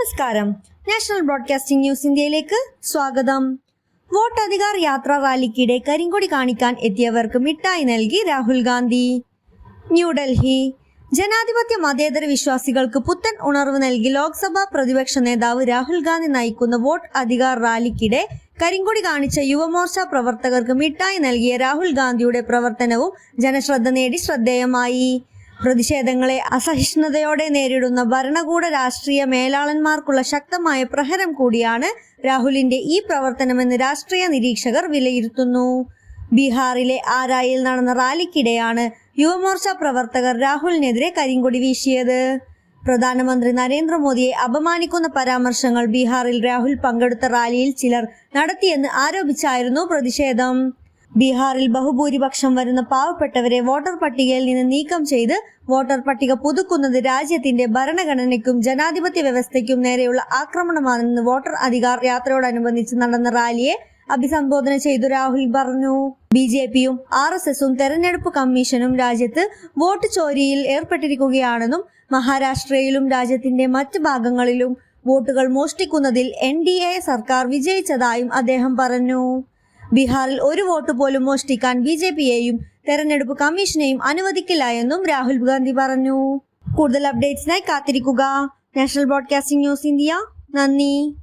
നമസ്കാരം. National broadcasting news ഇന്ത്യയിലേക്ക് സ്വാഗതം. വോട്ടധികാർ യാത്രാ റാലിക്കിടെ കരിങ്കൊടി കാണിക്കാൻ എത്തിയവർക്ക് മിഠായി നൽകി രാഹുൽ ഗാന്ധി. ന്യൂഡൽഹി. ജനാധിപത്യ മതേതര വിശ്വാസികൾക്ക് പുത്തൻ ഉണർവ് നൽകി ലോക്സഭാ പ്രതിപക്ഷ നേതാവ് രാഹുൽ ഗാന്ധി നയിക്കുന്ന വോട്ട് അധികാർ റാലിക്കിടെ കരിങ്കൊടി കാണിച്ച യുവമോർച്ച പ്രവർത്തകർക്ക് മിഠായി നൽകിയ രാഹുൽ ഗാന്ധിയുടെ പ്രവർത്തനവും ജനശ്രദ്ധ നേടി ശ്രദ്ധേയമായി. പ്രതിഷേധങ്ങളെ അസഹിഷ്ണുതയോടെ നേരിടുന്ന ഭരണകൂട രാഷ്ട്രീയ മേലാളന്മാർക്കുള്ള ശക്തമായ പ്രഹരം കൂടിയാണ് രാഹുലിന്റെ ഈ പ്രവർത്തനമെന്ന് രാഷ്ട്രീയ നിരീക്ഷകർ വിലയിരുത്തുന്നു. ബീഹാറിലെ ആരായിൽ നടന്ന റാലിക്കിടെയാണ് യുവമോർച്ച പ്രവർത്തകർ രാഹുലിനെതിരെ കരിങ്കൊടി വീശിയത്. പ്രധാനമന്ത്രി നരേന്ദ്രമോദിയെ അപമാനിക്കുന്ന പരാമർശങ്ങൾ ബീഹാറിൽ രാഹുൽ പങ്കെടുത്ത റാലിയിൽ ചിലർ നടത്തിയെന്ന് ആരോപിച്ചായിരുന്നു പ്രതിഷേധം. ബീഹാറിൽ ബഹുഭൂരിപക്ഷം വരുന്ന പാവപ്പെട്ടവരെ വോട്ടർ പട്ടികയിൽ നിന്ന് നീക്കം ചെയ്ത് വോട്ടർ പട്ടിക പുതുക്കുന്നത് രാജ്യത്തിന്റെ ഭരണഘടനയ്ക്കും ജനാധിപത്യ വ്യവസ്ഥയ്ക്കും നേരെയുള്ള ആക്രമണമാണെന്ന് വോട്ടർ അധികാർ യാത്രയോടനുബന്ധിച്ച് നടന്ന റാലിയെ അഭിസംബോധന ചെയ്തു രാഹുൽ പറഞ്ഞു. BJPയും RSSും തെരഞ്ഞെടുപ്പ് കമ്മീഷനും രാജ്യത്ത് വോട്ട് ചോരിയിൽ ഏർപ്പെട്ടിരിക്കുകയാണെന്നും മഹാരാഷ്ട്രയിലും രാജ്യത്തിന്റെ മറ്റ് ഭാഗങ്ങളിലും വോട്ടുകൾ മോഷ്ടിക്കുന്നതിൽ NDA സർക്കാർ വിജയിച്ചതായും അദ്ദേഹം പറഞ്ഞു. ബീഹാറിൽ ഒരു വോട്ട് പോലും മോഷ്ടിക്കാൻ BJPയെയും തെരഞ്ഞെടുപ്പ് കമ്മീഷനെയും അനുവദിക്കില്ല എന്നും രാഹുൽ ഗാന്ധി പറഞ്ഞു. കൂടുതൽ അപ്ഡേറ്റ്സിനായി കാത്തിരിക്കുക. National broadcasting news India. നന്ദി.